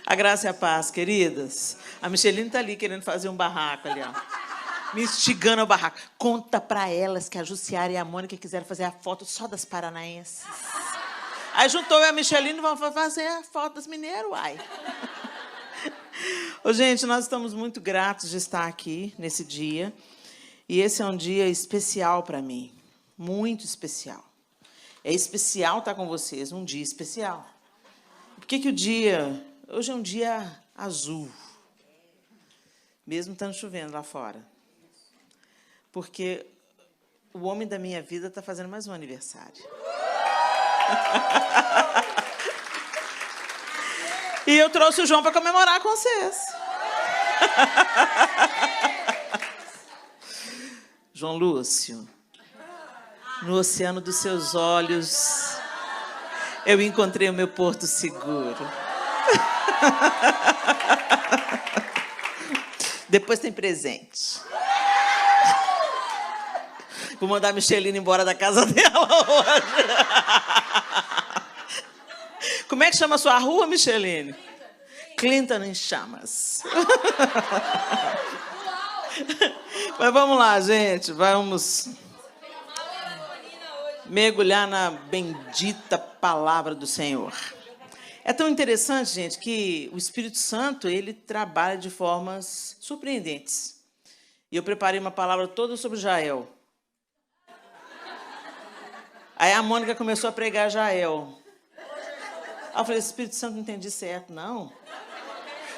A graça e a paz, queridas. A Micheline está ali querendo fazer um barraco ali, ó. Me instigando ao barraco. Conta para elas que a Jussiara e a Mônica quiseram fazer a foto só das paranaenses. Aí juntou eu e a Micheline e vamos fazer a foto das mineiras, uai. Ô, gente, nós estamos muito gratos de estar aqui nesse dia. E esse é um dia especial para mim. Muito especial. É especial estar com vocês, um dia especial. Por que o dia... Hoje é um dia azul. Mesmo estando chovendo lá fora. Porque o homem da minha vida está fazendo mais um aniversário. E eu trouxe o João para comemorar com vocês. João Lúcio, no oceano dos seus olhos, eu encontrei o meu porto seguro. Depois tem presente. Vou mandar a Micheline embora da casa dela hoje. Como é que chama a sua rua, Micheline? Clinton em Chamas. Mas vamos lá, gente. Vamos mergulhar na bendita palavra do Senhor. É tão interessante, gente, que o Espírito Santo, ele trabalha de formas surpreendentes. E eu preparei uma palavra toda sobre Jael. Aí a Mônica começou a pregar Jael. Aí eu falei, Espírito Santo, não entendi certo, não.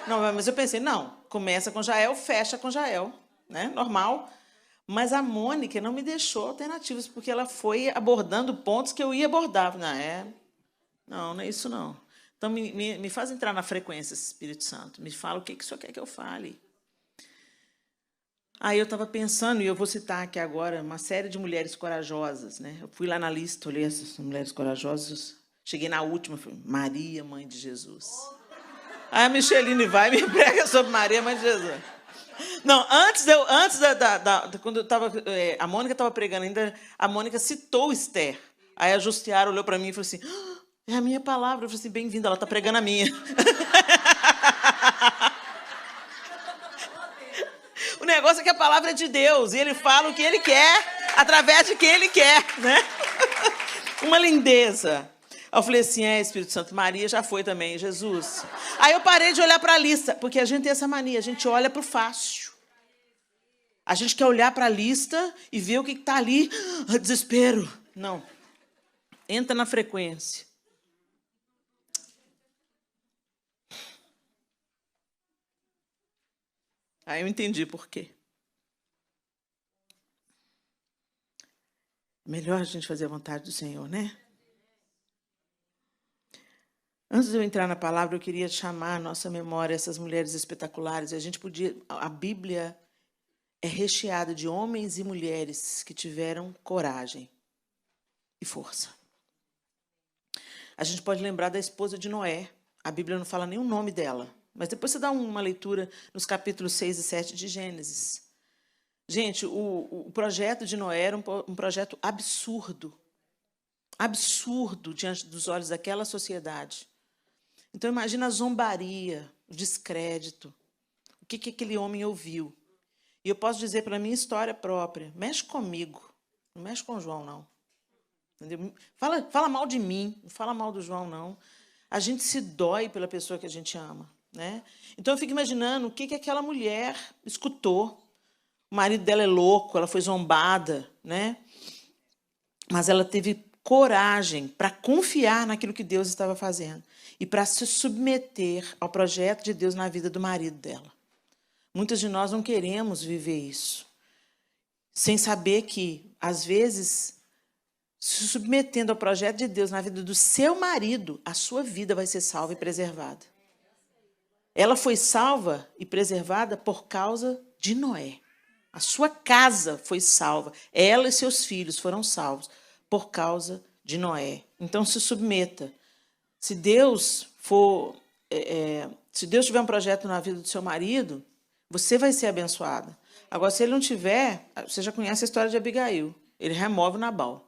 Não, mas eu pensei, não, começa com Jael, fecha com Jael, né? Normal. Mas a Mônica não me deixou alternativas, porque ela foi abordando pontos que eu ia abordar. Não é isso não. Então, me faz entrar na frequência, Espírito Santo. Me fala o que o Senhor quer que eu fale. Aí eu estava pensando, e eu vou citar aqui agora, uma série de mulheres corajosas, né? Eu fui lá na lista, olhei essas mulheres corajosas, cheguei na última, falei, Maria, mãe de Jesus. Aí a Micheline vai e me prega sobre Maria, mãe de Jesus. Não, quando eu estava, a Mônica estava pregando ainda, a Mônica citou Esther. Aí a Justiara olhou para mim e falou assim, é a minha palavra. Eu falei assim, bem-vinda, ela está pregando a minha. O negócio é que a palavra é de Deus, e ele fala o que ele quer, através de quem ele quer, né? Uma lindeza. Eu falei assim, Espírito Santo, Maria já foi também, Jesus. Aí eu parei de olhar para a lista, porque a gente tem essa mania, a gente olha para o fácil. A gente quer olhar para a lista e ver o que está ali, desespero. Não. Entra na frequência. Aí eu entendi por quê. Melhor a gente fazer a vontade do Senhor, né? Antes de eu entrar na palavra, eu queria chamar à nossa memória essas mulheres espetaculares. A Bíblia é recheada de homens e mulheres que tiveram coragem e força. A gente pode lembrar da esposa de Noé. A Bíblia não fala nem o nome dela. Mas depois você dá uma leitura nos capítulos 6 e 7 de Gênesis. Gente, o projeto de Noé era um projeto absurdo. Absurdo diante dos olhos daquela sociedade. Então, imagina a zombaria, o descrédito. O que aquele homem ouviu. E eu posso dizer pela minha história própria, mexe comigo, não mexe com o João, não. Entendeu? Fala mal de mim, não fala mal do João, não. A gente se dói pela pessoa que a gente ama. Né? Então, eu fico imaginando o que aquela mulher escutou. O marido dela é louco, ela foi zombada, né? Mas ela teve coragem para confiar naquilo que Deus estava fazendo e para se submeter ao projeto de Deus na vida do marido dela. Muitas de nós não queremos viver isso, sem saber que, às vezes, se submetendo ao projeto de Deus na vida do seu marido, a sua vida vai ser salva e preservada. Ela foi salva e preservada por causa de Noé. A sua casa foi salva. Ela e seus filhos foram salvos por causa de Noé. Então, se submeta. Se Deus tiver um projeto na vida do seu marido, você vai ser abençoada. Agora, se ele não tiver, você já conhece a história de Abigail. Ele remove Nabal.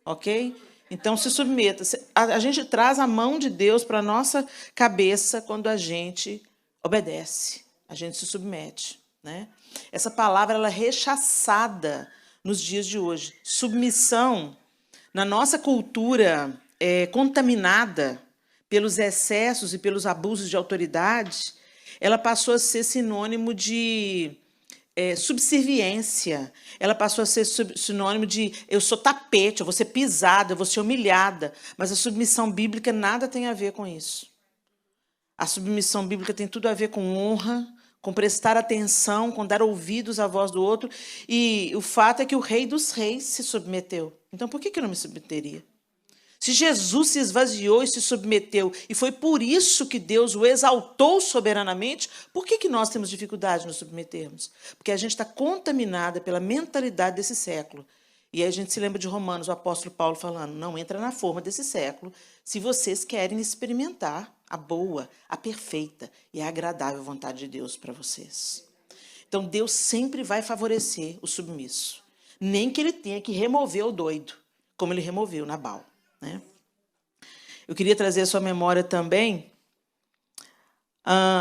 Ok? Então, se submeta. A gente traz a mão de Deus para a nossa cabeça quando a gente obedece, a gente se submete, né? Essa palavra ela é rechaçada nos dias de hoje. Submissão, na nossa cultura contaminada pelos excessos e pelos abusos de autoridade, ela passou a ser sinônimo de subserviência. Ela passou a ser sinônimo de eu sou tapete, eu vou ser pisada, eu vou ser humilhada. Mas a submissão bíblica nada tem a ver com isso. A submissão bíblica tem tudo a ver com honra, com prestar atenção, com dar ouvidos à voz do outro. E o fato é que o Rei dos Reis se submeteu. Então, por que eu não me submeteria? Se Jesus se esvaziou e se submeteu, e foi por isso que Deus o exaltou soberanamente, por que nós temos dificuldade de nos submetermos? Porque a gente está contaminada pela mentalidade desse século. E aí a gente se lembra de Romanos, o apóstolo Paulo falando, não entra na forma desse século, se vocês querem experimentar a boa, a perfeita e a agradável vontade de Deus para vocês. Então, Deus sempre vai favorecer o submisso. Nem que ele tenha que remover o doido, como ele removeu Nabal. Né? Eu queria trazer à sua memória também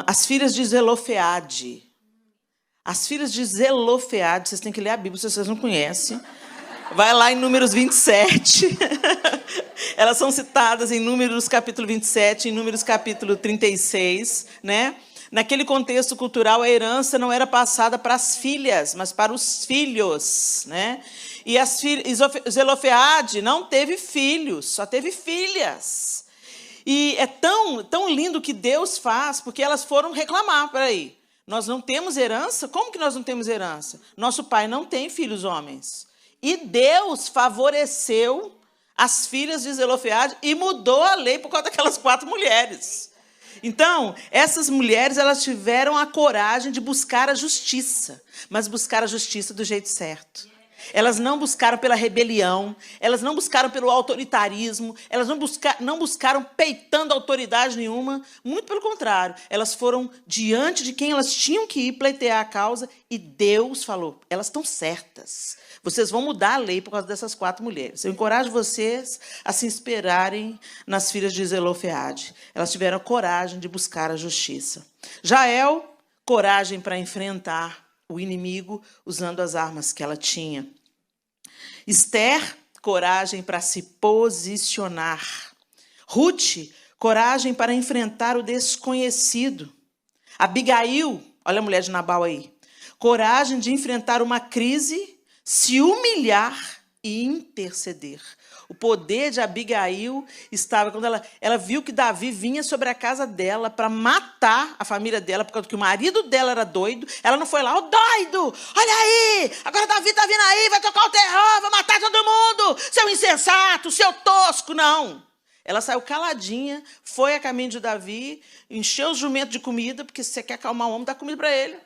as filhas de Zelofeade. As filhas de Zelofeade, vocês têm que ler a Bíblia se vocês não conhecem. Vai lá em Números 27. Elas são citadas em Números capítulo 27, em Números capítulo 36. Né? Naquele contexto cultural, a herança não era passada para as filhas, mas para os filhos. Né? E Zelofeade não teve filhos, só teve filhas. E é tão lindo o que Deus faz, porque elas foram reclamar, peraí, nós não temos herança? Como que nós não temos herança? Nosso pai não tem filhos homens. E Deus favoreceu as filhas de Zelofeade e mudou a lei por causa daquelas 4 mulheres. Então, essas mulheres elas tiveram a coragem de buscar a justiça, mas buscar a justiça do jeito certo. Elas não buscaram pela rebelião, elas não buscaram pelo autoritarismo, elas não buscaram peitando autoridade nenhuma, muito pelo contrário, elas foram diante de quem elas tinham que ir pleitear a causa e Deus falou, elas estão certas, vocês vão mudar a lei por causa dessas 4 mulheres. Eu encorajo vocês a se inspirarem nas filhas de Zelofeade, elas tiveram coragem de buscar a justiça. Jael, coragem para enfrentar o inimigo usando as armas que ela tinha. Esther, coragem para se posicionar. Ruth, coragem para enfrentar o desconhecido. Abigail, olha a mulher de Nabal aí, coragem de enfrentar uma crise, se humilhar e interceder. O poder de Abigail estava quando ela viu que Davi vinha sobre a casa dela para matar a família dela, por causa que o marido dela era doido. Ela não foi lá, ô doido, olha aí, agora Davi está vindo aí, vai tocar o terror, vai matar todo mundo, seu insensato, seu tosco, não. Ela saiu caladinha, foi a caminho de Davi, encheu o jumento de comida, porque se você quer acalmar o homem, dá comida para ele.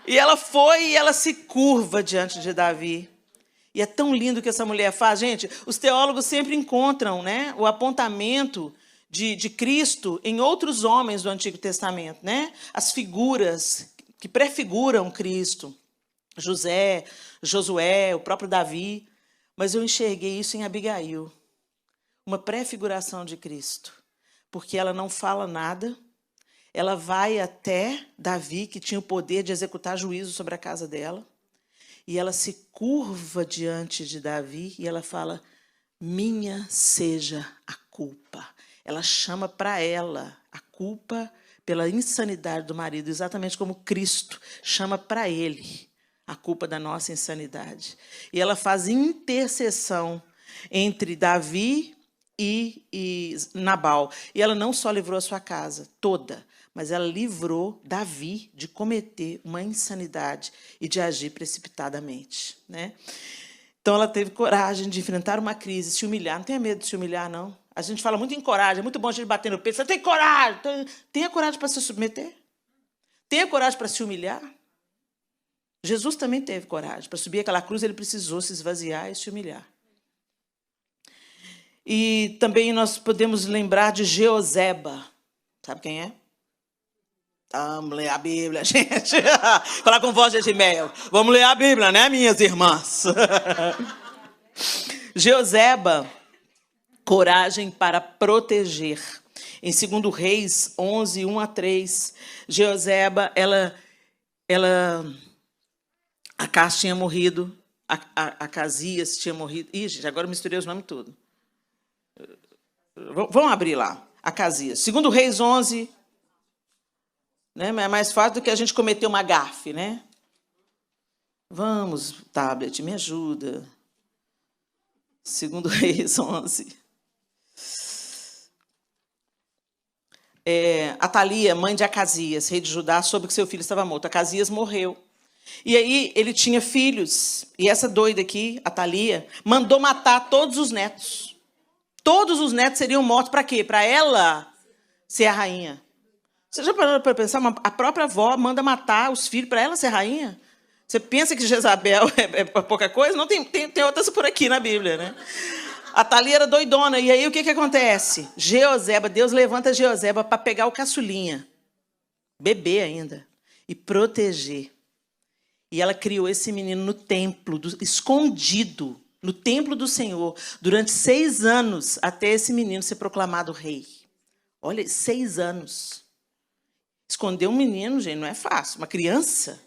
E ela foi e ela se curva diante de Davi. E é tão lindo o que essa mulher faz. Gente, os teólogos sempre encontram, né, o apontamento de Cristo em outros homens do Antigo Testamento. Né? As figuras que prefiguram Cristo. José, Josué, o próprio Davi. Mas eu enxerguei isso em Abigail. Uma prefiguração de Cristo. Porque ela não fala nada. Ela vai até Davi, que tinha o poder de executar juízo sobre a casa dela. E ela se curva diante de Davi e ela fala, minha seja a culpa. Ela chama para ela a culpa pela insanidade do marido, exatamente como Cristo chama para ele a culpa da nossa insanidade. E ela faz intercessão entre Davi e Nabal. E ela não só livrou a sua casa toda, mas ela livrou Davi de cometer uma insanidade e de agir precipitadamente. Né? Então, ela teve coragem de enfrentar uma crise, se humilhar. Não tenha medo de se humilhar, não. A gente fala muito em coragem, é muito bom a gente bater no peito. Você tem coragem. Tenha coragem para se submeter. Tenha coragem para se humilhar. Jesus também teve coragem. Para subir aquela cruz, ele precisou se esvaziar e se humilhar. E também nós podemos lembrar de Jeoseba. Sabe quem é? Vamos ler a Bíblia, gente. Falar com voz de Edmeia. Vamos ler a Bíblia, né, minhas irmãs? Jeoseba, coragem para proteger. Em 2 Reis 11, 1-3, Jeoseba, Acás tinha morrido, Acasias tinha morrido. Ih, gente, agora eu misturei os nomes tudo. Vamos abrir lá, Acasias. 2 Reis 11, né? É mais fácil do que a gente cometer uma gafe, né? Vamos, tablet, me ajuda. 2 Reis 11. Atalia, mãe de Acasias, rei de Judá, soube que seu filho estava morto. Acasias morreu. E aí ele tinha filhos. E essa doida aqui, Atalia, mandou matar todos os netos. Todos os netos seriam mortos para quê? Para ela ser a rainha. Você já parou para pensar? A própria avó manda matar os filhos para ela ser rainha? Você pensa que Jezabel é pouca coisa? Não, tem outras por aqui na Bíblia, né? A Atalia era doidona. E aí o que acontece? Jeoseba, Deus levanta Jeoseba para pegar o caçulinha, bebê ainda, e proteger. E ela criou esse menino no templo, escondido, no templo do Senhor, durante 6 anos, até esse menino ser proclamado rei. Olha, 6 anos. Esconder um menino, gente, não é fácil. Uma criança,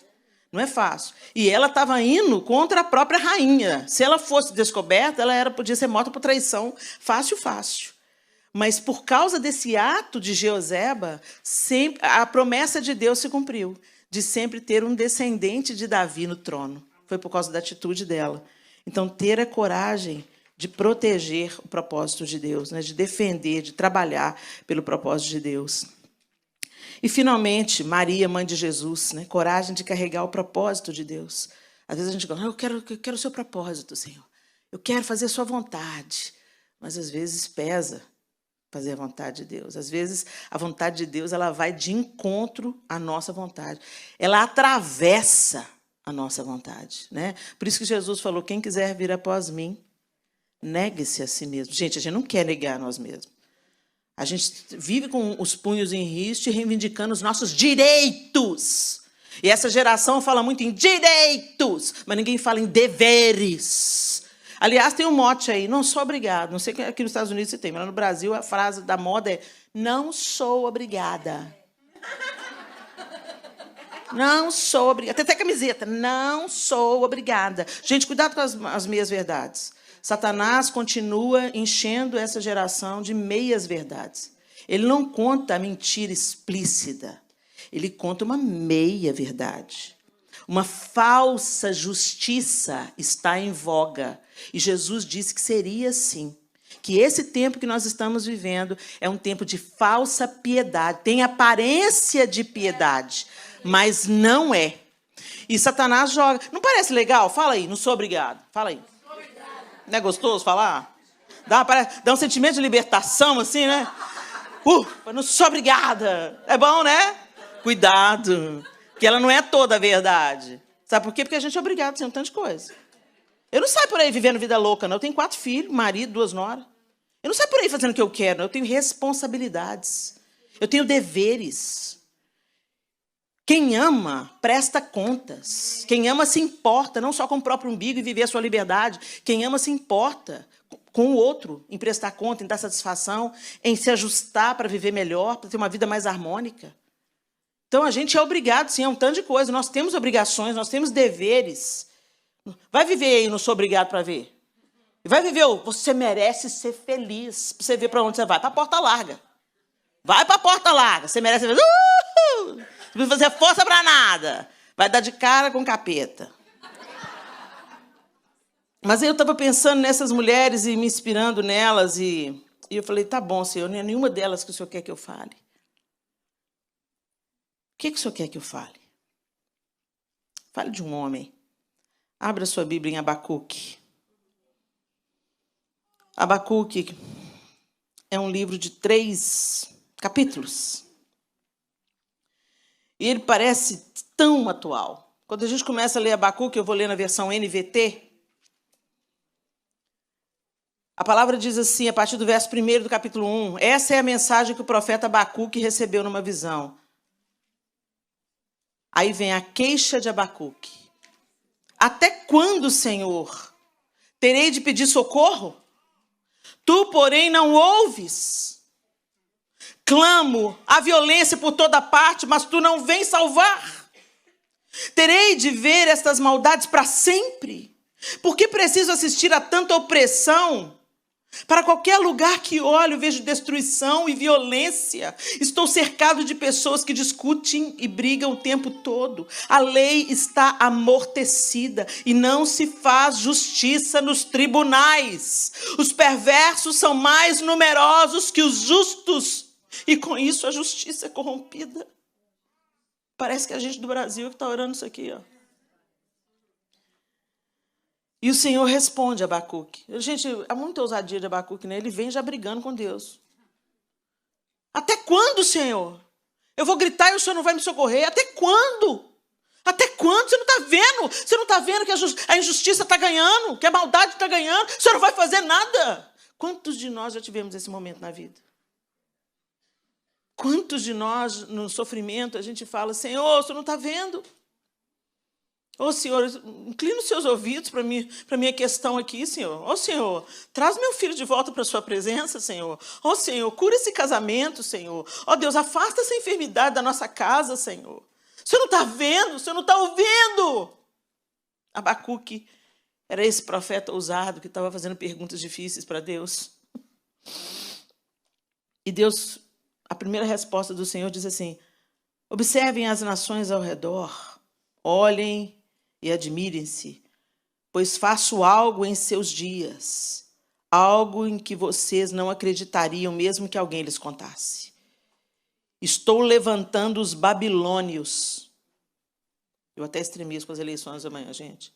não é fácil. E ela estava indo contra a própria rainha. Se ela fosse descoberta, podia ser morta por traição. Fácil, fácil. Mas por causa desse ato de Jeoseba, a promessa de Deus se cumpriu, de sempre ter um descendente de Davi no trono. Foi por causa da atitude dela. Então, ter a coragem de proteger o propósito de Deus, né? De defender, de trabalhar pelo propósito de Deus. E, finalmente, Maria, mãe de Jesus, né? Coragem de carregar o propósito de Deus. Às vezes a gente fala, eu quero o seu propósito, Senhor. Eu quero fazer a sua vontade. Mas, às vezes, pesa fazer a vontade de Deus. Às vezes, a vontade de Deus ela vai de encontro à nossa vontade. Ela atravessa a nossa vontade, né? Por isso que Jesus falou, quem quiser vir após mim, negue-se a si mesmo. Gente, a gente não quer negar a nós mesmos. A gente vive com os punhos em riste e reivindicando os nossos direitos. E essa geração fala muito em direitos, mas ninguém fala em deveres. Aliás, tem um mote aí, não sou obrigado. Não sei que aqui nos Estados Unidos se tem, mas no Brasil a frase da moda é não sou obrigada. Não sou obrigada. Tem até camiseta. Não sou obrigada. Gente, cuidado com as meias-verdades. Satanás continua enchendo essa geração de meias-verdades. Ele não conta a mentira explícita. Ele conta uma meia-verdade. Uma falsa justiça está em voga. E Jesus disse que seria assim. Que esse tempo que nós estamos vivendo é um tempo de falsa piedade. Tem aparência de piedade, mas não é. E Satanás joga. Não parece legal? Fala aí, não sou obrigado. Fala aí. Não é gostoso falar? Dá um sentimento de libertação, assim, né? Não sou obrigada. É bom, né? Cuidado, que ela não é toda a verdade. Sabe por quê? Porque a gente é obrigado a ser um tanto de coisa. Eu não saio por aí vivendo vida louca, não. Eu tenho 4 filhos, marido, 2 noras. Eu não saio por aí fazendo o que eu quero, não. Eu tenho responsabilidades. Eu tenho deveres. Quem ama, presta contas. Quem ama se importa, não só com o próprio umbigo e viver a sua liberdade. Quem ama se importa com o outro, em prestar conta, em dar satisfação, em se ajustar para viver melhor, para ter uma vida mais harmônica. Então, a gente é obrigado, sim, a um tanto de coisa. Nós temos obrigações, nós temos deveres. Vai viver aí, não sou obrigado para ver. Vai viver, você merece ser feliz. Para você ver para onde você vai. Para a porta larga. Vai para a porta larga. Você merece ser feliz. Não precisa fazer força para nada. Vai dar de cara com capeta. Mas aí eu estava pensando nessas mulheres e me inspirando nelas. E eu falei, tá bom, Senhor, não é nenhuma delas que o Senhor quer que eu fale. O que o Senhor quer que eu fale? Fale de um homem. Abra sua Bíblia em Abacuque. Abacuque é um livro de 3 capítulos. E ele parece tão atual. Quando a gente começa a ler Abacuque, eu vou ler na versão NVT. A palavra diz assim, a partir do verso 1 do capítulo 1. Essa é a mensagem que o profeta Abacuque recebeu numa visão. Aí vem a queixa de Abacuque. Até quando, Senhor, Terei de pedir socorro? Tu, porém, não ouves. Clamo a violência por toda parte, mas tu não vens salvar. Terei de ver estas maldades para sempre? Por que preciso assistir a tanta opressão? Para qualquer lugar que olho, vejo destruição e violência. Estou cercado de pessoas que discutem e brigam o tempo todo. A lei está amortecida e não se faz justiça nos tribunais. Os perversos são mais numerosos que os justos. E com isso a justiça é corrompida. Parece que a gente do Brasil que está orando isso aqui, ó. E o Senhor responde a Abacuque. Gente, há muita ousadia de Abacuque, né? Ele vem já brigando com Deus. Até quando, Senhor? Eu vou gritar e o Senhor não vai me socorrer? Até quando? Até quando? Você não está vendo? Você não está vendo que a injustiça está ganhando? Que a maldade está ganhando? O Senhor não vai fazer nada? Quantos de nós já tivemos esse momento na vida? Quantos de nós, no sofrimento, a gente fala, Senhor, o Senhor não está vendo? Ô, Senhor, inclina os seus ouvidos para a minha questão aqui, Senhor. Ô, Senhor, traz meu filho de volta para a sua presença, Senhor. Ô, Senhor, cura esse casamento, Senhor. Ó, Deus, afasta essa enfermidade da nossa casa, Senhor. O Senhor não está vendo? O Senhor não está ouvindo? Abacuque era esse profeta ousado que estava fazendo perguntas difíceis para Deus. E Deus, a primeira resposta do Senhor diz assim, observem as nações ao redor, olhem e admirem-se, pois faço algo em seus dias, algo em que vocês não acreditariam mesmo que alguém lhes contasse. Estou levantando os babilônios. Eu até estremeço com as eleições amanhã, gente.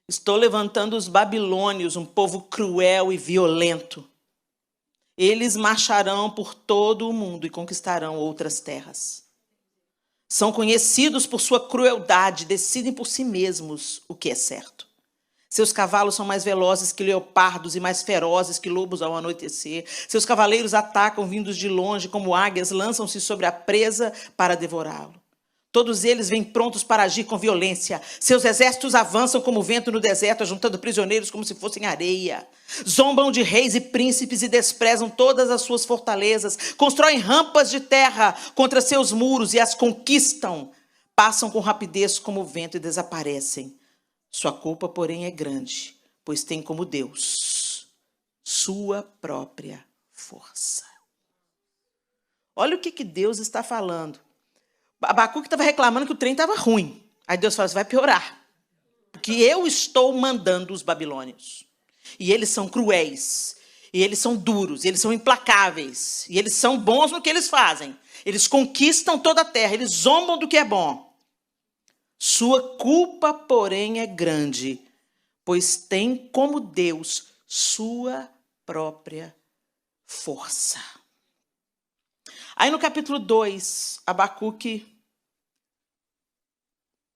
Estou levantando os babilônios, um povo cruel e violento. Eles marcharão por todo o mundo e conquistarão outras terras. São conhecidos por sua crueldade, decidem por si mesmos o que é certo. Seus cavalos são mais velozes que leopardos e mais ferozes que lobos ao anoitecer. Seus cavaleiros atacam vindos de longe, como águias, lançam-se sobre a presa para devorá-lo. Todos eles vêm prontos para agir com violência. Seus exércitos avançam como vento no deserto, ajuntando prisioneiros como se fossem areia. Zombam de reis e príncipes e desprezam todas as suas fortalezas. Constroem rampas de terra contra seus muros e as conquistam. Passam com rapidez como o vento e desaparecem. Sua culpa, porém, é grande, pois tem como Deus sua própria força. Olha o que Deus está falando. Abacuque estava reclamando que o trem estava ruim. Aí Deus fala, vai piorar. Porque eu estou mandando os babilônios. E eles são cruéis. E eles são duros. E eles são implacáveis. E eles são bons no que eles fazem. Eles conquistam toda a terra. Eles zombam do que é bom. Sua culpa, porém, é grande. Pois tem como Deus sua própria força. Aí no capítulo 2, Abacuque,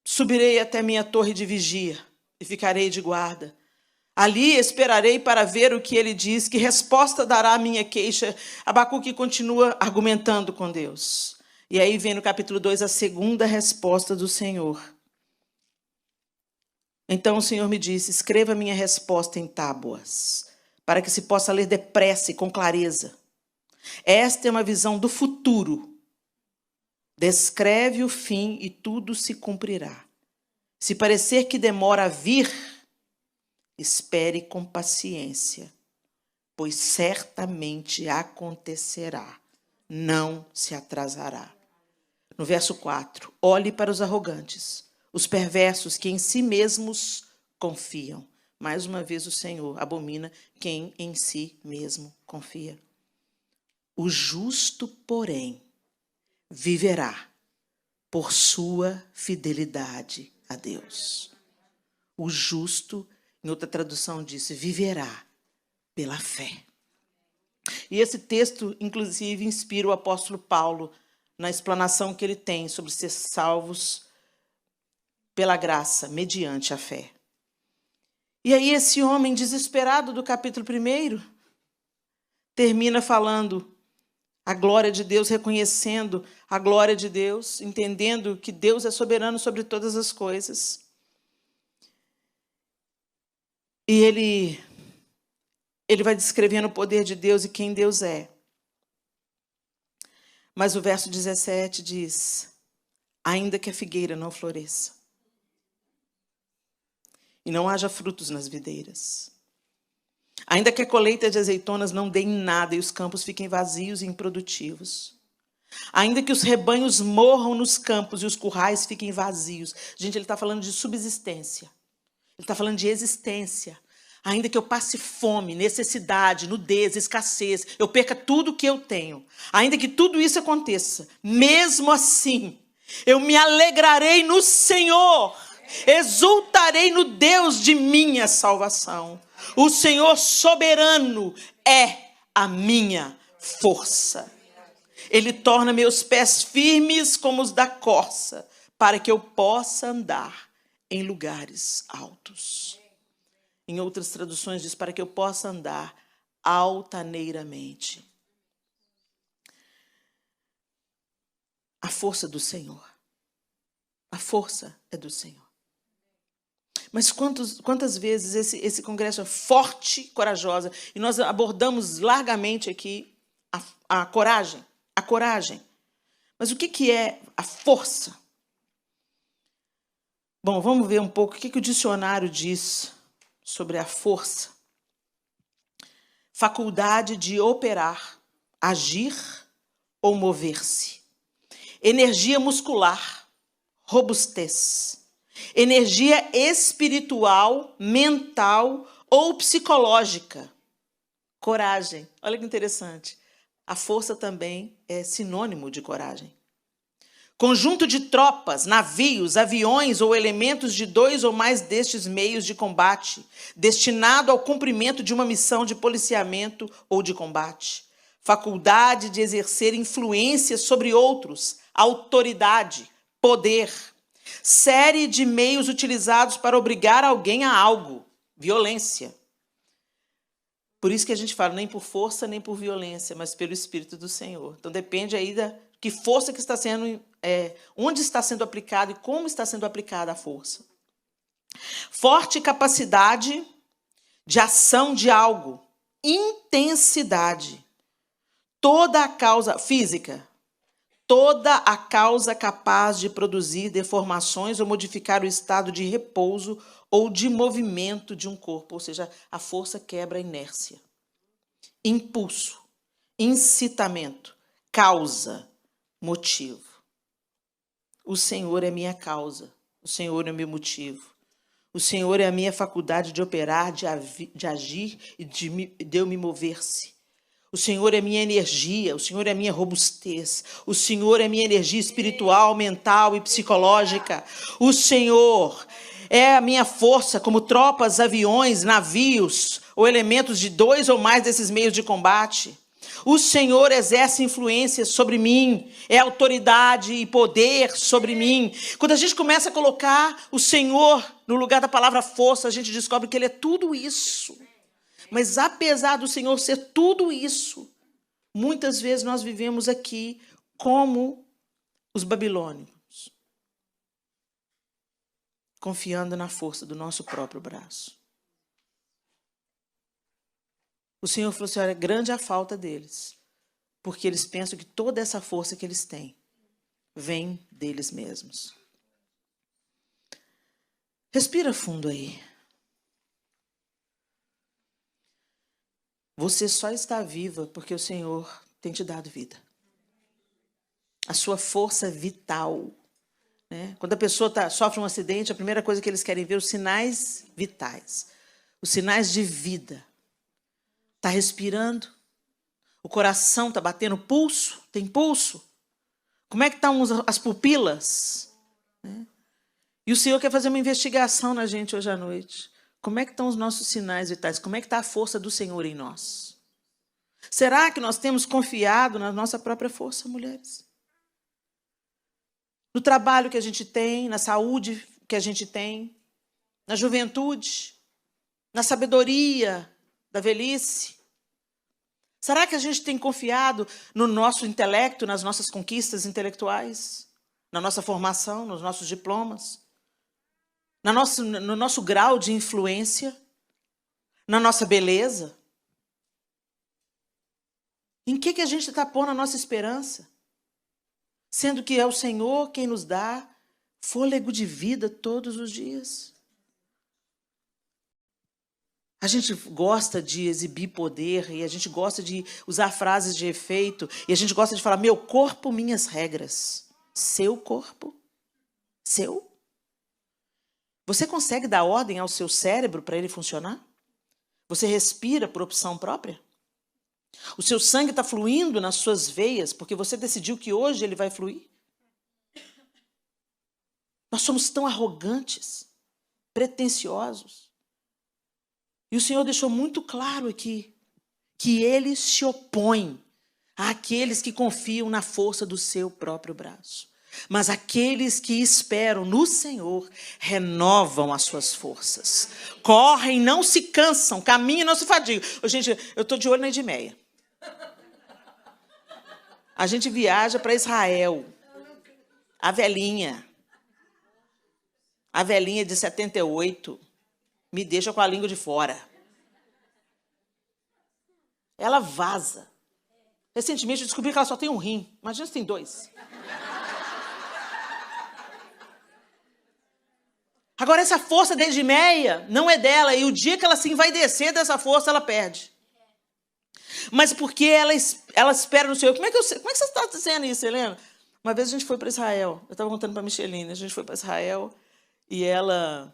subirei até minha torre de vigia e ficarei de guarda. Ali esperarei para ver o que ele diz, que resposta dará a minha queixa. Abacuque continua argumentando com Deus. E aí vem no capítulo 2 a segunda resposta do Senhor. Então o Senhor me disse, escreva minha resposta em tábuas, para que se possa ler depressa e com clareza. Esta é uma visão do futuro. Descreve o fim e tudo se cumprirá. Se parecer que demora a vir, espere com paciência, pois certamente acontecerá, não se atrasará. No verso 4, olhe para os arrogantes, os perversos que em si mesmos confiam. Mais uma vez o Senhor abomina quem em si mesmo confia. O justo, porém, viverá por sua fidelidade a Deus. O justo, em outra tradução diz, viverá pela fé. E esse texto, inclusive, inspira o apóstolo Paulo na explanação que ele tem sobre ser salvos pela graça, mediante a fé. E aí esse homem desesperado do capítulo 1 termina falando a glória de Deus, reconhecendo a glória de Deus, entendendo que Deus é soberano sobre todas as coisas. E ele vai descrevendo o poder de Deus e quem Deus é. Mas o verso 17 diz: ainda que a figueira não floresça, e não haja frutos nas videiras, ainda que a colheita de azeitonas não dê em nada e os campos fiquem vazios e improdutivos, ainda que os rebanhos morram nos campos e os currais fiquem vazios. Gente, ele está falando de subsistência. Ele está falando de existência. Ainda que eu passe fome, necessidade, nudez, escassez, eu perca tudo que eu tenho. Ainda que tudo isso aconteça, mesmo assim, eu me alegrarei no Senhor. Exultarei no Deus de minha salvação. O Senhor soberano é a minha força. Ele torna meus pés firmes como os da corça, para que eu possa andar em lugares altos. Em outras traduções diz, para que eu possa andar altaneiramente. A força do Senhor. A força é do Senhor. Mas quantas vezes esse congresso é forte, corajosa, e nós abordamos largamente aqui a coragem. A coragem. Mas o que é a força? Bom, vamos ver um pouco o que o dicionário diz sobre a força. Faculdade de operar, agir ou mover-se. Energia muscular, robustez. Energia espiritual, mental ou psicológica. Coragem. Olha que interessante. A força também é sinônimo de coragem. Conjunto de tropas, navios, aviões ou elementos de 2 ou mais destes meios de combate, destinado ao cumprimento de uma missão de policiamento ou de combate. Faculdade de exercer influência sobre outros, autoridade, poder. Série de meios utilizados para obrigar alguém a algo, violência. Por isso que a gente fala, nem por força, nem por violência, mas pelo Espírito do Senhor. Então depende aí da que força que está sendo, onde está sendo aplicada e como está sendo aplicada a força. Forte capacidade de ação de algo. Intensidade. Toda a causa física. Toda a causa capaz de produzir deformações ou modificar o estado de repouso ou de movimento de um corpo. Ou seja, a força quebra a inércia. Impulso. Incitamento. Causa. Motivo. O Senhor é minha causa. O Senhor é meu motivo. O Senhor é a minha faculdade de operar, de agir e de eu me mover-se. O Senhor é minha energia, o Senhor é minha robustez. O Senhor é minha energia espiritual, mental e psicológica. O Senhor é a minha força, como tropas, aviões, navios ou elementos de 2 ou mais desses meios de combate. O Senhor exerce influência sobre mim, é autoridade e poder sobre mim. Quando a gente começa a colocar o Senhor no lugar da palavra força, a gente descobre que Ele é tudo isso. Mas apesar do Senhor ser tudo isso, muitas vezes nós vivemos aqui como os babilônicos, confiando na força do nosso próprio braço. O Senhor falou assim, olha, grande a falta deles, porque eles pensam que toda essa força que eles têm vem deles mesmos. Respira fundo aí. Você só está viva porque o Senhor tem te dado vida. A sua força vital. Né? Quando a pessoa sofre um acidente, a primeira coisa que eles querem ver é os sinais vitais. Os sinais de vida. Está respirando? O coração está batendo pulso? Tem pulso? Como é que estão as pupilas? Né? E o Senhor quer fazer uma investigação na gente hoje à noite. Como é que estão os nossos sinais vitais? Como é que está a força do Senhor em nós? Será que nós temos confiado na nossa própria força, mulheres? No trabalho que a gente tem, na saúde que a gente tem, na juventude, na sabedoria da velhice? Será que a gente tem confiado no nosso intelecto, nas nossas conquistas intelectuais, na nossa formação, nos nossos diplomas, no nosso grau de influência? Na nossa beleza? Em que a gente está pondo a nossa esperança? Sendo que é o Senhor quem nos dá fôlego de vida todos os dias. A gente gosta de exibir poder e a gente gosta de usar frases de efeito e a gente gosta de falar, meu corpo, minhas regras. Seu corpo? Seu? Você consegue dar ordem ao seu cérebro para ele funcionar? Você respira por opção própria? O seu sangue está fluindo nas suas veias porque você decidiu que hoje ele vai fluir? Nós somos tão arrogantes, pretensiosos. E o Senhor deixou muito claro aqui que Ele se opõe àqueles que confiam na força do seu próprio braço. Mas aqueles que esperam no Senhor renovam as suas forças. Correm, não se cansam, caminham, não se fadigam. Gente, eu estou de olho na Edmeia. A gente viaja para Israel. A velhinha de 78, me deixa com a língua de fora. Ela vaza. Recentemente eu descobri que ela só tem um rim. Imagina se tem 2. Agora, essa força da Edmeia não é dela. E o dia que ela se envaidecer dessa força, ela perde. Mas porque ela espera no Senhor. Como é que você está dizendo isso, Helena? Uma vez a gente foi para Israel. Eu estava contando para a Micheline. A gente foi para Israel e a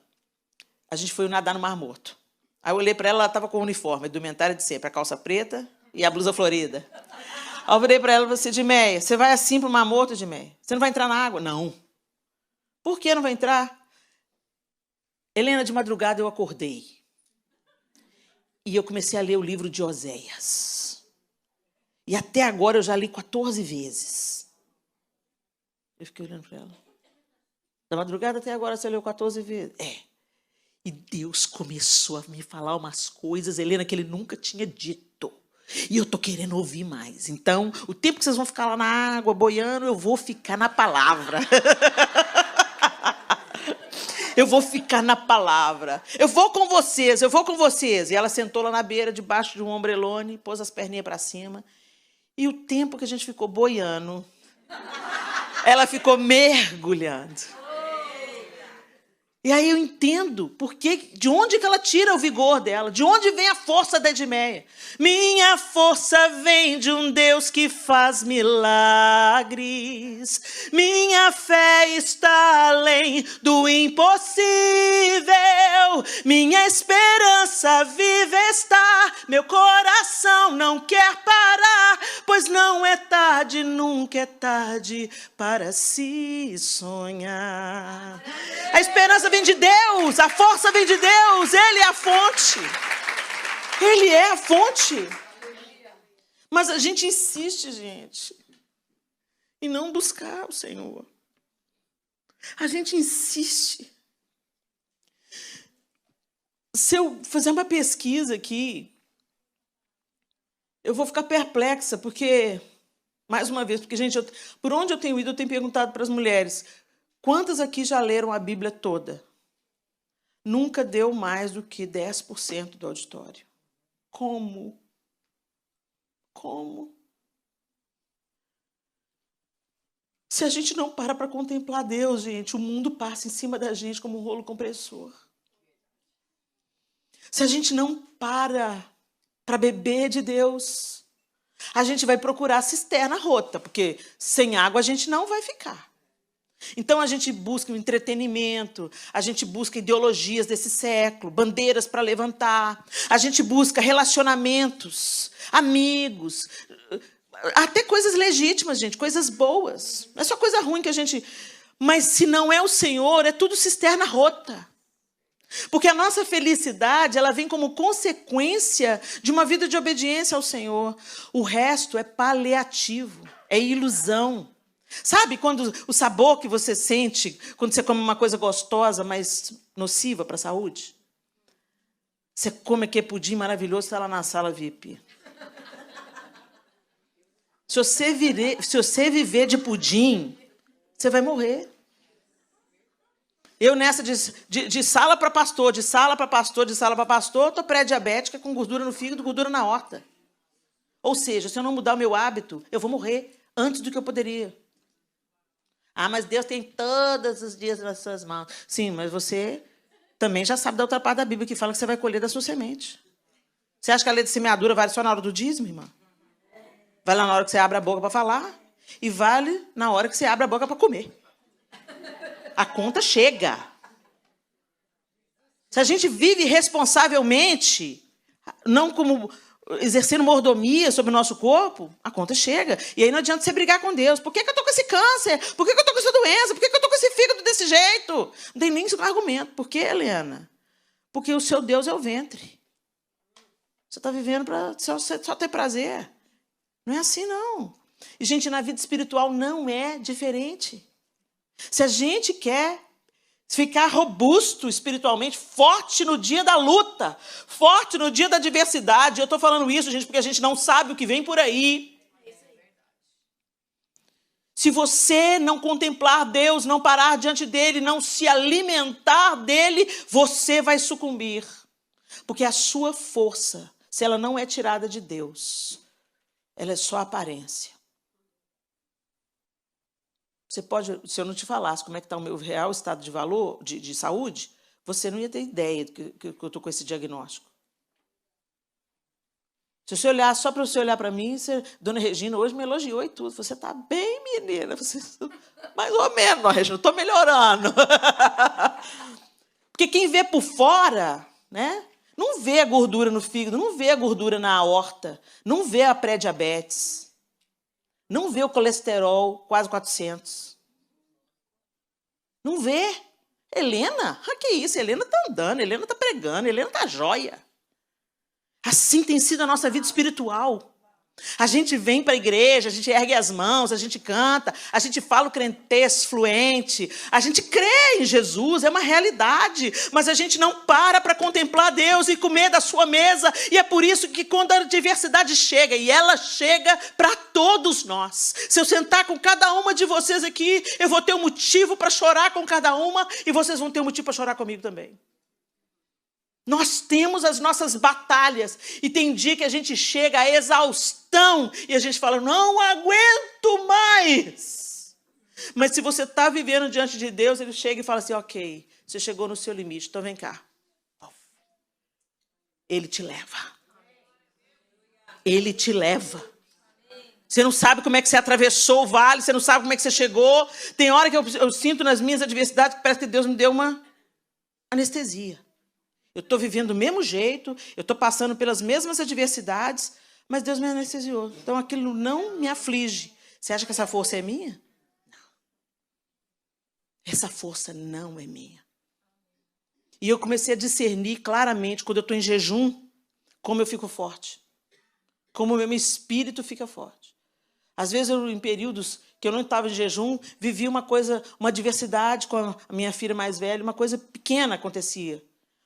gente foi nadar no Mar Morto. Aí eu olhei para ela, ela estava com o uniforme, indumentária de sempre, a calça preta e a blusa florida. Aí eu virei para ela e falei assim, Edmeia, você vai assim para o Mar Morto, Edmeia? Você não vai entrar na água? Não. Por que não vai entrar? Helena, de madrugada eu acordei. E eu comecei a ler o livro de Oséias. E até agora eu já li 14 vezes. Eu fiquei olhando para ela. Da madrugada até agora você leu 14 vezes? É. E Deus começou a me falar umas coisas, Helena, que Ele nunca tinha dito. E eu estou querendo ouvir mais. Então, o tempo que vocês vão ficar lá na água, boiando, eu vou ficar na palavra. Eu vou ficar na palavra. Eu vou com vocês. E ela sentou lá na beira, debaixo de um ombrelone, pôs as perninhas para cima. E o tempo que a gente ficou boiando, ela ficou mergulhando. E aí eu entendo de onde que ela tira o vigor dela, de onde vem a força da Edmeia. Minha força vem de um Deus que faz milagres. Minha fé está além do impossível. Minha esperança viva está. Meu coração não quer parar, pois não é tarde, nunca é tarde para se sonhar. A esperança vem de Deus, a força vem de Deus, Ele é a fonte. Ele é a fonte. Mas a gente insiste, gente, em não buscar o Senhor. A gente insiste. Se eu fazer uma pesquisa aqui, eu vou ficar perplexa, porque, mais uma vez, porque, gente, por onde eu tenho ido, eu tenho perguntado para as mulheres, quantas aqui já leram a Bíblia toda? Nunca deu mais do que 10% do auditório. Como? Como? Se a gente não para contemplar Deus, gente, o mundo passa em cima da gente como um rolo compressor. Se a gente não para beber de Deus, a gente vai procurar cisterna rota, porque sem água a gente não vai ficar. Então a gente busca o entretenimento, a gente busca ideologias desse século, bandeiras para levantar, a gente busca relacionamentos, amigos, até coisas legítimas, gente, coisas boas. Não é só coisa ruim que a gente... Mas se não é o Senhor, é tudo cisterna rota. Porque a nossa felicidade, ela vem como consequência de uma vida de obediência ao Senhor. O resto é paliativo, é ilusão. Sabe quando o sabor que você sente quando você come uma coisa gostosa, mas nociva para a saúde? Você come aquele pudim maravilhoso, está lá na sala VIP. Se você viver de pudim, você vai morrer. Eu nessa de sala para pastor, de sala para pastor, de sala para pastor, estou pré-diabética com gordura no fígado, gordura na horta. Ou seja, se eu não mudar o meu hábito, eu vou morrer antes do que eu poderia. Ah, mas Deus tem todos os dias nas suas mãos. Sim, mas você também já sabe da outra parte da Bíblia que fala que você vai colher da sua semente. Você acha que a lei de semeadura vale só na hora do dízimo, irmã? Vale na hora que você abre a boca para falar e vale na hora que você abre a boca para comer. A conta chega. Se a gente vive responsavelmente, não como exercendo mordomia sobre o nosso corpo, a conta chega. E aí não adianta você brigar com Deus. Por que eu estou com esse câncer? Por que eu estou com essa doença? Por que eu estou com esse fígado desse jeito? Não tem nem argumento. Por quê, Helena? Porque o seu Deus é o ventre. Você está vivendo para só ter prazer. Não é assim, não. E, gente, na vida espiritual não é diferente. Se a gente quer ficar robusto espiritualmente, forte no dia da luta, forte no dia da adversidade, eu estou falando isso, gente, porque a gente não sabe o que vem por aí. Se você não contemplar Deus, não parar diante dele, não se alimentar dele, você vai sucumbir. Porque a sua força, se ela não é tirada de Deus, ela é só aparência. Você pode, se eu não te falasse como é que está o meu real estado de valor, de saúde, você não ia ter ideia de que eu estou com esse diagnóstico. Se você olhar, só para você olhar para mim, Dona Regina hoje me elogiou e tudo. Você está bem, menina. Você, mais ou menos, Dona Regina, estou melhorando. Porque quem vê por fora, né, não vê a gordura no fígado, não vê a gordura na aorta, não vê a pré-diabetes. Não vê o colesterol quase 400. Não vê. Helena? Que isso? Helena está andando, Helena está pregando, Helena está jóia. Assim tem sido a nossa vida espiritual. A gente vem para a igreja, a gente ergue as mãos, a gente canta, a gente fala o crentez fluente, a gente crê em Jesus, é uma realidade, mas a gente não para contemplar Deus e comer da sua mesa, e é por isso que quando a adversidade chega, e ela chega para todos nós, se eu sentar com cada uma de vocês aqui, eu vou ter um motivo para chorar com cada uma, e vocês vão ter um motivo para chorar comigo também. Nós temos as nossas batalhas e tem dia que a gente chega à exaustão e a gente fala, não aguento mais. Mas se você está vivendo diante de Deus, ele chega e fala assim, ok, você chegou no seu limite, então vem cá. Ele te leva. Ele te leva. Você não sabe como é que você atravessou o vale, você não sabe como é que você chegou. Tem hora que eu sinto nas minhas adversidades que parece que Deus me deu uma anestesia. Eu estou vivendo do mesmo jeito, eu estou passando pelas mesmas adversidades, mas Deus me anestesiou. Então, aquilo não me aflige. Você acha que essa força é minha? Não. Essa força não é minha. E eu comecei a discernir claramente, quando eu estou em jejum, como eu fico forte. Como o meu espírito fica forte. Às vezes, em períodos que eu não estava em jejum, vivia uma adversidade com a minha filha mais velha, uma coisa pequena acontecia.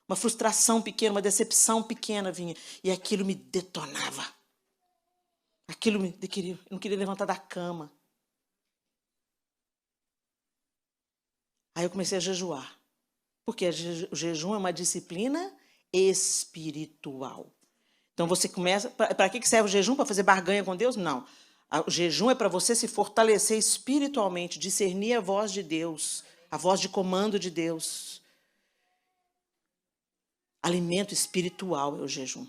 Uma frustração pequena, uma decepção pequena vinha. E aquilo me detonava. Eu não queria levantar da cama. Aí eu comecei a jejuar. Porque o jejum é uma disciplina espiritual. Então você começa... Para que serve o jejum? Para fazer barganha com Deus? Não. O jejum é para você se fortalecer espiritualmente, discernir a voz de Deus, a voz de comando de Deus. Alimento espiritual é o jejum.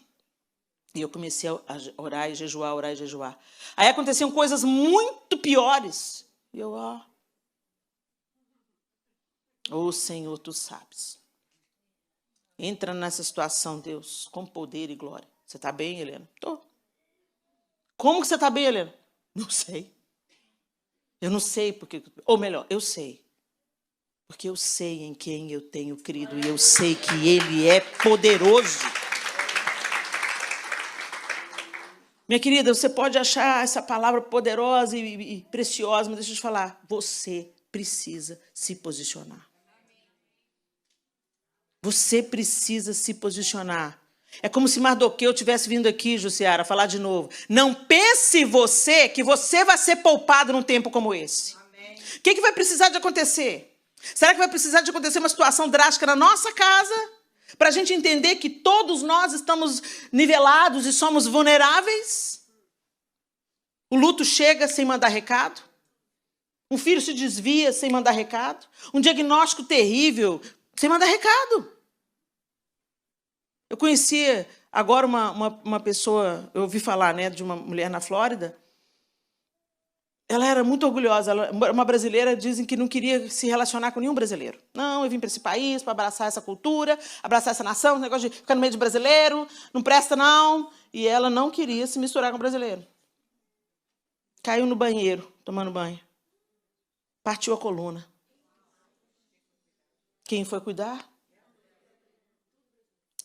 E eu comecei a orar e jejuar, orar e jejuar. Aí aconteciam coisas muito piores. E eu, Senhor, tu sabes. Entra nessa situação, Deus, com poder e glória. Você está bem, Helena? Estou. Como que você está bem, Helena? Não sei. Eu não sei porque... Ou melhor, eu sei. Porque eu sei em quem eu tenho crido e eu sei que Ele é poderoso. Minha querida, você pode achar essa palavra poderosa e preciosa, mas deixa eu te falar, você precisa se posicionar. Você precisa se posicionar. É como se Mardoqueu tivesse vindo aqui, Jussiara, falar de novo. Não pense você que você vai ser poupado num tempo como esse. O que vai precisar de acontecer? Será que vai precisar de acontecer uma situação drástica na nossa casa para a gente entender que todos nós estamos nivelados e somos vulneráveis? O luto chega sem mandar recado. Um filho se desvia sem mandar recado. Um diagnóstico terrível sem mandar recado. Eu conheci agora uma pessoa, eu ouvi falar, né, de uma mulher na Flórida. Ela era muito orgulhosa. Uma brasileira, dizem que não queria se relacionar com nenhum brasileiro. Não, eu vim para esse país para abraçar essa cultura, abraçar essa nação, esse negócio de ficar no meio de brasileiro, não presta não. E ela não queria se misturar com brasileiro. Caiu no banheiro, tomando banho. Partiu a coluna. Quem foi cuidar?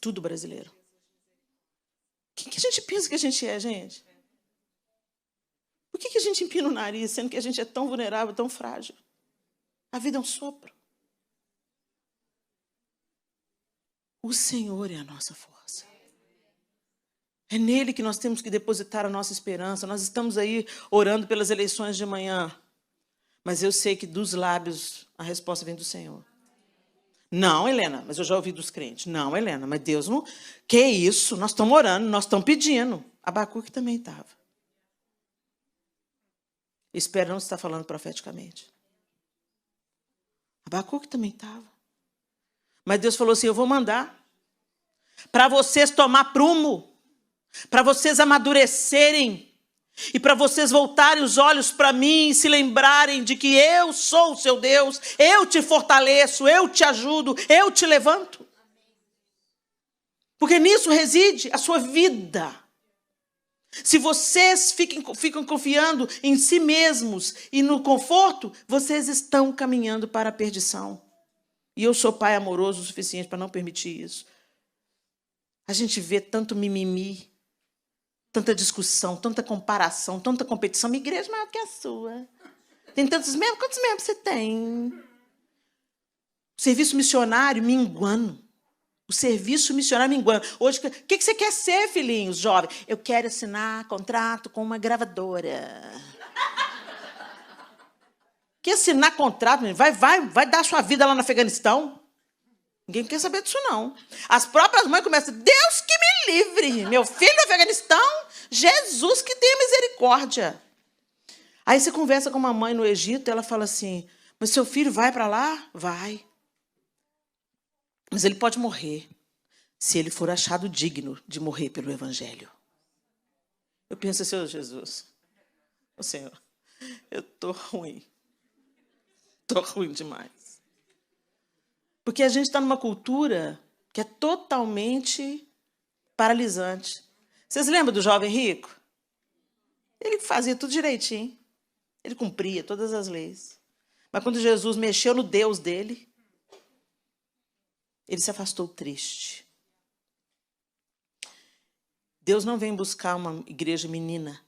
Tudo brasileiro. Quem que a gente pensa que a gente é, gente? Por que a gente empina o nariz, sendo que a gente é tão vulnerável, tão frágil? A vida é um sopro. O Senhor é a nossa força. É nele que nós temos que depositar a nossa esperança. Nós estamos aí orando pelas eleições de manhã. Mas eu sei que dos lábios a resposta vem do Senhor. Não, Helena, mas eu já ouvi dos crentes. Não, Helena, mas Deus não... Que isso? Nós estamos orando, nós estamos pedindo. Abacuque também estava. Espero não estar falando profeticamente. Abacuque também estava. Mas Deus falou assim, eu vou mandar para vocês tomar prumo, para vocês amadurecerem e para vocês voltarem os olhos para mim e se lembrarem de que eu sou o seu Deus, eu te fortaleço, eu te ajudo, eu te levanto. Porque nisso reside a sua vida. Se vocês ficam confiando em si mesmos e no conforto, vocês estão caminhando para a perdição. E eu sou pai amoroso o suficiente para não permitir isso. A gente vê tanto mimimi, tanta discussão, tanta comparação, tanta competição. Minha igreja é maior que a sua. Tem tantos membros? Quantos membros você tem? O serviço missionário minguando. O serviço missionário minguando. Hoje, o que você quer ser, filhinhos, jovem? Eu quero assinar contrato com uma gravadora. Quer assinar contrato? Vai dar sua vida lá no Afeganistão? Ninguém quer saber disso, não. As próprias mães começam, Deus que me livre. Meu filho no Afeganistão, Jesus que tenha misericórdia. Aí você conversa com uma mãe no Egito, ela fala assim, mas seu filho vai para lá? Vai. Mas ele pode morrer se ele for achado digno de morrer pelo Evangelho. Eu penso assim, oh, Jesus, ô Senhor, eu estou ruim. Estou ruim demais. Porque a gente está numa cultura que é totalmente paralisante. Vocês lembram do jovem rico? Ele fazia tudo direitinho. Ele cumpria todas as leis. Mas quando Jesus mexeu no Deus dele, ele se afastou triste. Deus não vem buscar uma igreja menina.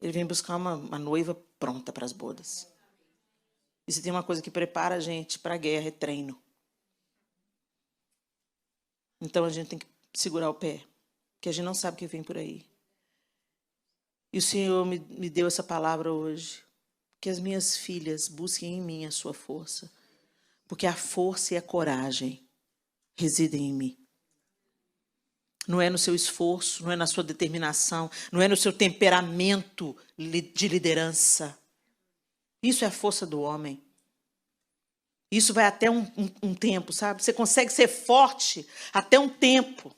Ele vem buscar uma noiva pronta para as bodas. E se tem uma coisa que prepara a gente para a guerra, é treino. Então a gente tem que segurar o pé, porque a gente não sabe o que vem por aí. E o Senhor me deu essa palavra hoje. Que as minhas filhas busquem em mim a sua força. Porque a força e a coragem residem em mim. Não é no seu esforço, não é na sua determinação, não é no seu temperamento de liderança. Isso é a força do homem. Isso vai até um tempo, sabe? Você consegue ser forte até um tempo.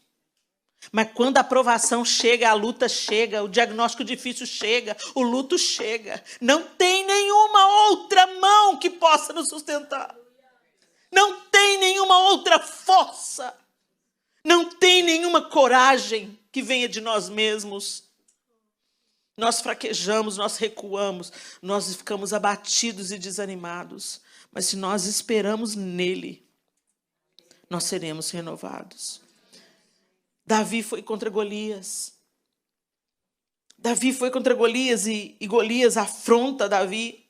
Mas quando a aprovação chega, a luta chega, o diagnóstico difícil chega, o luto chega. Não tem nenhuma outra mão que possa nos sustentar. Não tem nenhuma outra força. Não tem nenhuma coragem que venha de nós mesmos. Nós fraquejamos, nós recuamos, nós ficamos abatidos e desanimados. Mas se nós esperamos nele, nós seremos renovados. Davi foi contra Golias. Davi foi contra Golias e Golias afronta Davi.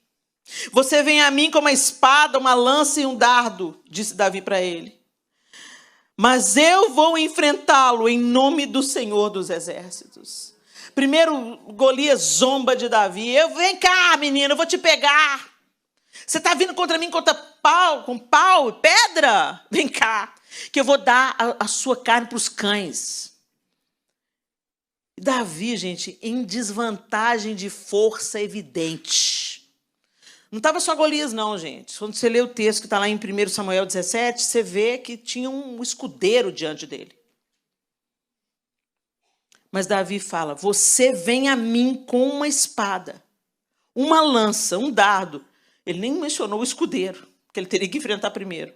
Você vem a mim com uma espada, uma lança e um dardo, disse Davi para ele. Mas eu vou enfrentá-lo em nome do Senhor dos Exércitos. Primeiro, Golias zomba de Davi. Vem cá, menino, eu vou te pegar. Você está vindo contra mim com pau e pedra? Vem cá, que eu vou dar a sua carne para os cães. Davi, gente, em desvantagem de força evidente. Não estava só Golias, não, gente. Quando você lê o texto que está lá em 1 Samuel 17, você vê que tinha um escudeiro diante dele. Mas Davi fala, você vem a mim com uma espada, uma lança, um dardo. Ele nem mencionou o escudeiro, que ele teria que enfrentar primeiro.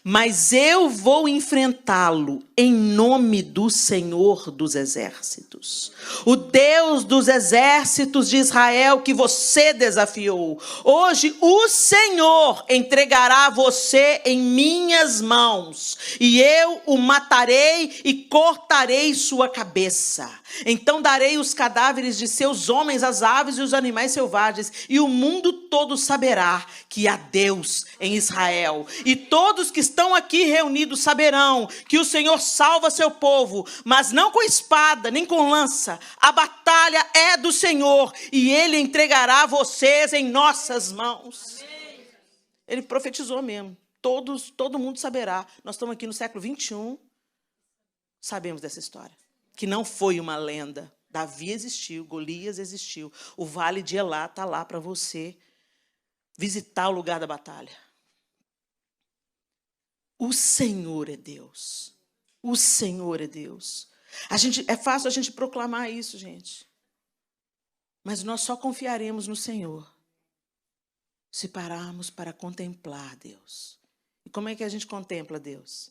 Mas eu vou enfrentá-lo em nome do Senhor dos Exércitos, o Deus dos exércitos de Israel que você desafiou. Hoje o Senhor entregará você em minhas mãos, e eu o matarei e cortarei sua cabeça. Então darei os cadáveres de seus homens às aves e os animais selvagens, e o mundo todo saberá que há Deus em Israel. E todos que estão aqui reunidos saberão que o Senhor salva seu povo, mas não com espada, nem com lança. A batalha é do Senhor, e Ele entregará vocês em nossas mãos. Ele profetizou mesmo. Todo mundo saberá. Nós estamos aqui no século 21, sabemos dessa história. Que não foi uma lenda. Davi existiu, Golias existiu. O vale de Elá está lá para você visitar o lugar da batalha. O Senhor é Deus. O Senhor é Deus. É fácil a gente proclamar isso, gente. Mas nós só confiaremos no Senhor se pararmos para contemplar Deus. E como é que a gente contempla Deus?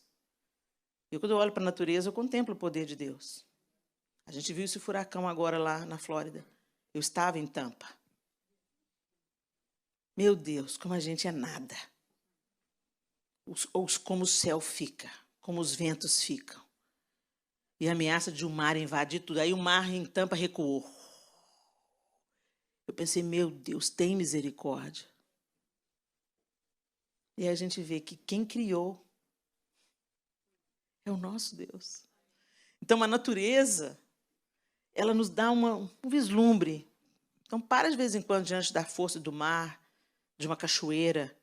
Quando eu olho para a natureza, eu contemplo o poder de Deus. A gente viu esse furacão agora lá na Flórida. Eu estava em Tampa. Meu Deus, como a gente é nada. Como o céu fica, como os ventos ficam. E a ameaça de um mar invadir tudo. Aí o mar em Tampa recuou. Eu pensei, meu Deus, tem misericórdia. E aí a gente vê que quem criou é o nosso Deus. Então a natureza, ela nos dá um vislumbre. Então para de vez em quando diante da força do mar, de uma cachoeira.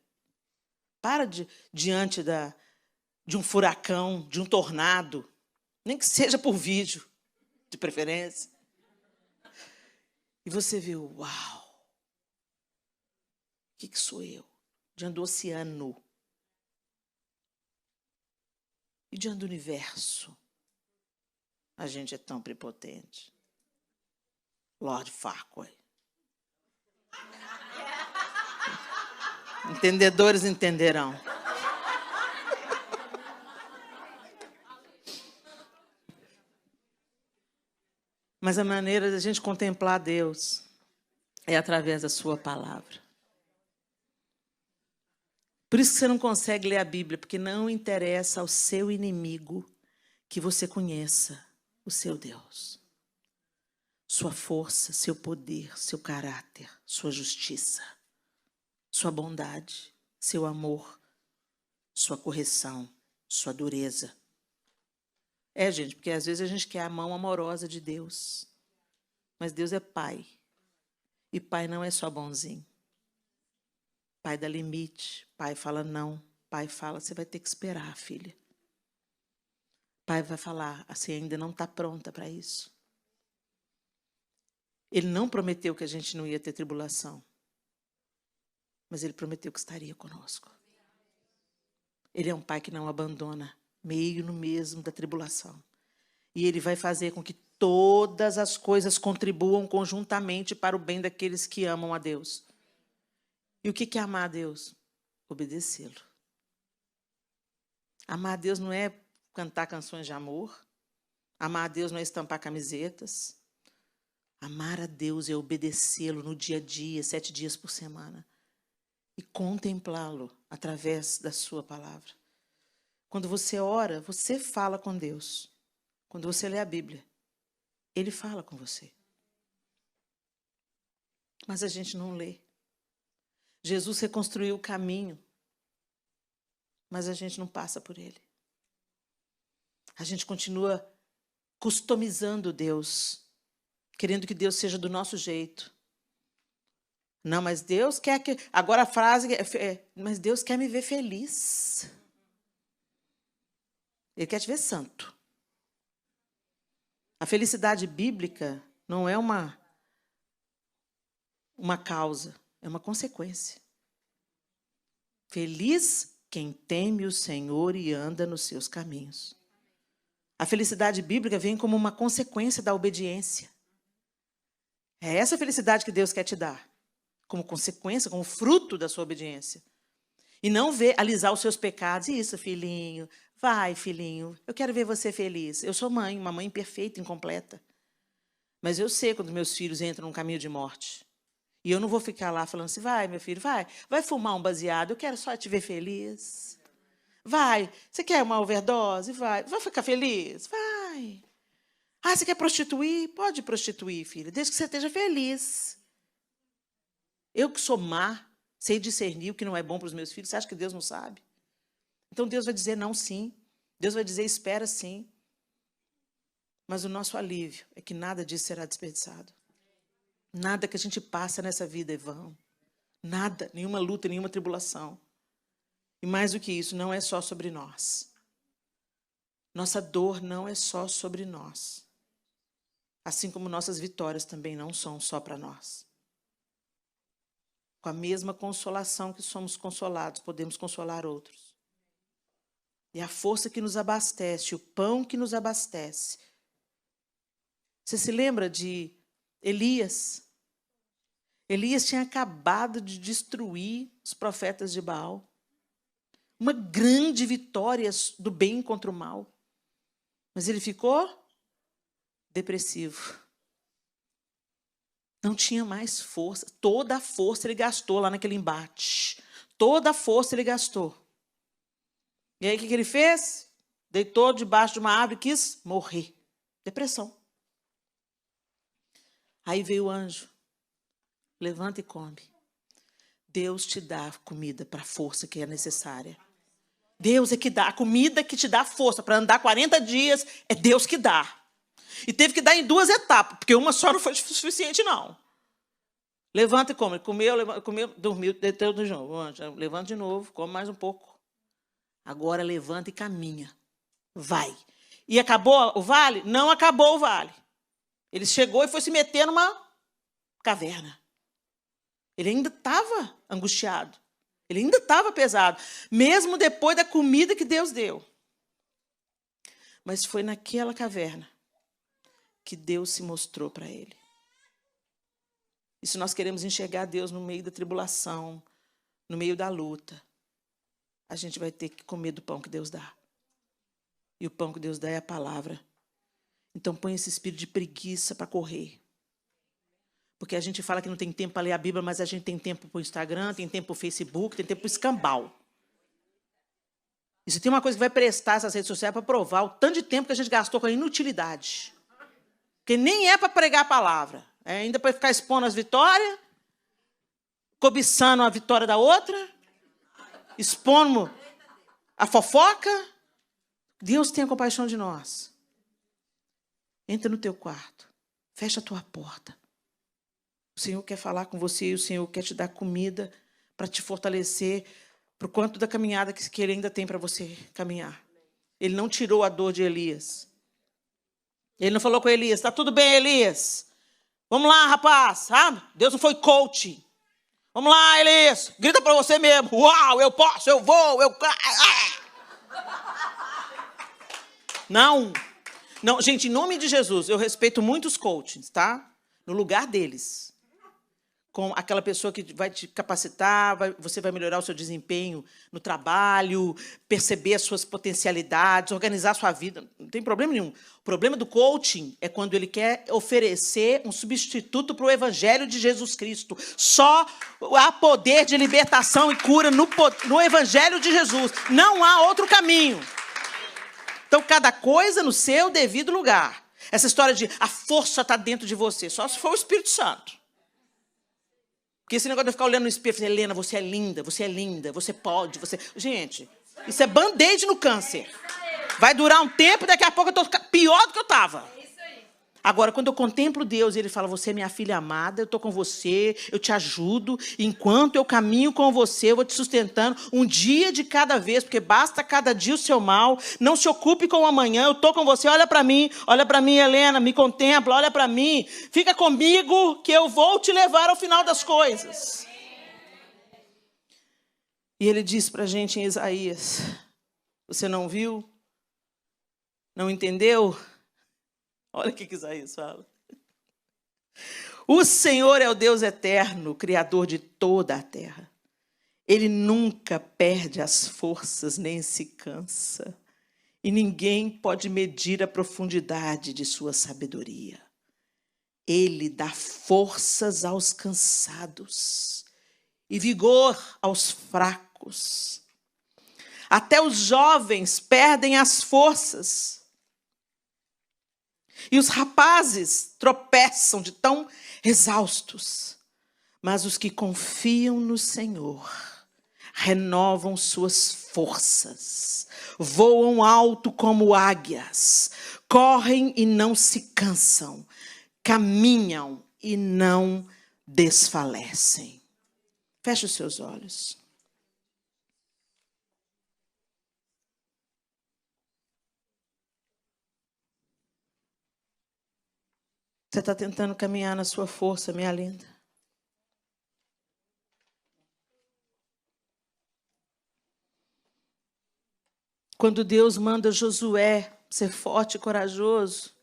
Para diante de um furacão, de um tornado. Nem que seja por vídeo, de preferência. E você vê, uau! O que sou eu? Diante do oceano. E diante do universo. A gente é tão prepotente. Lord Farquhar. Entendedores entenderão. Mas a maneira de a gente contemplar Deus é através da sua palavra. Por isso que você não consegue ler a Bíblia, porque não interessa ao seu inimigo que você conheça o seu Deus. Sua força, seu poder, seu caráter, sua justiça, sua bondade, seu amor, sua correção, sua dureza. Gente, porque às vezes a gente quer a mão amorosa de Deus. Mas Deus é Pai. E Pai não é só bonzinho. Pai dá limite. Pai fala não. Pai fala, você vai ter que esperar, filha. Pai vai falar, você ainda não está pronta para isso. Ele não prometeu que a gente não ia ter tribulação. Mas Ele prometeu que estaria conosco. Ele é um Pai que não abandona. Meio no mesmo da tribulação. E Ele vai fazer com que todas as coisas contribuam conjuntamente para o bem daqueles que amam a Deus. E o que é amar a Deus? Obedecê-lo. Amar a Deus não é cantar canções de amor. Amar a Deus não é estampar camisetas. Amar a Deus é obedecê-lo no dia a dia, 7 dias por semana. E contemplá-lo através da sua palavra. Quando você ora, você fala com Deus. Quando você lê a Bíblia, Ele fala com você. Mas a gente não lê. Jesus reconstruiu o caminho, mas a gente não passa por ele. A gente continua customizando Deus, querendo que Deus seja do nosso jeito. Não, mas Deus quer que... Agora a frase mas Deus quer me ver feliz. Ele quer te ver santo. A felicidade bíblica não é uma causa, é uma consequência. Feliz quem teme o Senhor e anda nos seus caminhos. A felicidade bíblica vem como uma consequência da obediência. É essa felicidade que Deus quer te dar, como consequência, como fruto da sua obediência. E não alisar os seus pecados. Isso, filhinho. Vai, filhinho. Eu quero ver você feliz. Eu sou mãe, uma mãe perfeita, incompleta. Mas eu sei quando meus filhos entram num caminho de morte. E eu não vou ficar lá falando assim, vai, meu filho, vai fumar um baseado, eu quero só te ver feliz. Vai, você quer uma overdose? Vai ficar feliz? Vai. Ah, você quer prostituir? Pode prostituir, filho, desde que você esteja feliz. Eu que sou má, sei discernir o que não é bom para os meus filhos, você acha que Deus não sabe? Então Deus vai dizer não, sim. Deus vai dizer espera, sim. Mas o nosso alívio é que nada disso será desperdiçado. Nada que a gente passa nessa vida é vão. Nada, nenhuma luta, nenhuma tribulação. E mais do que isso, não é só sobre nós. Nossa dor não é só sobre nós. Assim como nossas vitórias também não são só para nós. Com a mesma consolação que somos consolados, podemos consolar outros. E a força que nos abastece, o pão que nos abastece. Você se lembra de Elias? Elias tinha acabado de destruir os profetas de Baal. Uma grande vitória do bem contra o mal. Mas ele ficou depressivo. Não tinha mais força. Toda a força ele gastou lá naquele embate. Toda a força ele gastou. E aí o que ele fez? Deitou debaixo de uma árvore e quis morrer. Depressão. Aí veio o anjo. Levanta e come. Deus te dá comida para a força que é necessária. Deus é que dá. A comida que te dá força para andar 40 dias, é Deus que dá. E teve que dar em 2 etapas, porque uma só não foi suficiente, não. Levanta e come. Comeu, dormiu, deitou de novo. Levanta de novo, come mais um pouco. Agora levanta e caminha. Vai. E acabou o vale? Não acabou o vale. Ele chegou e foi se meter numa caverna. Ele ainda estava angustiado. Ele ainda estava pesado. Mesmo depois da comida que Deus deu. Mas foi naquela caverna que Deus se mostrou para ele. E se nós queremos enxergar Deus no meio da tribulação, no meio da luta, a gente vai ter que comer do pão que Deus dá. E o pão que Deus dá é a palavra. Então põe esse espírito de preguiça para correr. Porque a gente fala que não tem tempo para ler a Bíblia, mas a gente tem tempo para o Instagram, tem tempo para o Facebook, tem tempo para o escambau. E se tem uma coisa que vai prestar essas redes sociais para provar o tanto de tempo que a gente gastou com a inutilidade. Porque nem é para pregar a palavra. É ainda para ficar expondo as vitórias, cobiçando a vitória da outra, expondo a fofoca. Deus tenha compaixão de nós. Entra no teu quarto, fecha a tua porta. O Senhor quer falar com você e o Senhor quer te dar comida para te fortalecer para o quanto da caminhada que Ele ainda tem para você caminhar. Ele não tirou a dor de Elias. Ele não falou com Elias, está tudo bem, Elias? Vamos lá, rapaz. Sabe? Deus não foi coach. Vamos lá, Elias. Grita para você mesmo. Uau, eu posso, eu vou, eu... Não. Não, gente, em nome de Jesus, eu respeito muito os coaches, tá? No lugar deles. Com aquela pessoa que vai te capacitar, você vai melhorar o seu desempenho no trabalho, perceber as suas potencialidades, organizar a sua vida. Não tem problema nenhum. O problema do coaching é quando ele quer oferecer um substituto para o Evangelho de Jesus Cristo. Só há poder de libertação e cura no Evangelho de Jesus. Não há outro caminho. Então, cada coisa no seu devido lugar. Essa história de a força está dentro de você, só se for o Espírito Santo. Porque esse negócio de ficar olhando no espelho, Helena, você é linda, você pode, você... Gente, isso é band-aid no câncer. Vai durar um tempo, daqui a pouco eu estou pior do que eu estava. Agora, quando eu contemplo Deus e Ele fala, você é minha filha amada, eu estou com você, eu te ajudo, enquanto eu caminho com você, eu vou te sustentando, um dia de cada vez, porque basta cada dia o seu mal, não se ocupe com o amanhã, eu estou com você, olha para mim, Helena, me contempla, olha para mim, fica comigo, que eu vou te levar ao final das coisas. E Ele diz para a gente em Isaías, você não viu? Não entendeu? Olha o que Isaías fala. O Senhor é o Deus eterno, Criador de toda a terra. Ele nunca perde as forças, nem se cansa. E ninguém pode medir a profundidade de sua sabedoria. Ele dá forças aos cansados e vigor aos fracos. Até os jovens perdem as forças. E os rapazes tropeçam de tão exaustos. Mas os que confiam no Senhor renovam suas forças. Voam alto como águias. Correm e não se cansam. Caminham e não desfalecem. Feche os seus olhos. Você está tentando caminhar na sua força, minha linda. Quando Deus manda Josué ser forte e corajoso,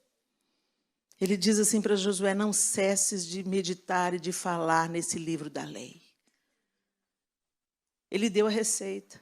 Ele diz assim para Josué, não cesses de meditar e de falar nesse livro da lei. Ele deu a receita.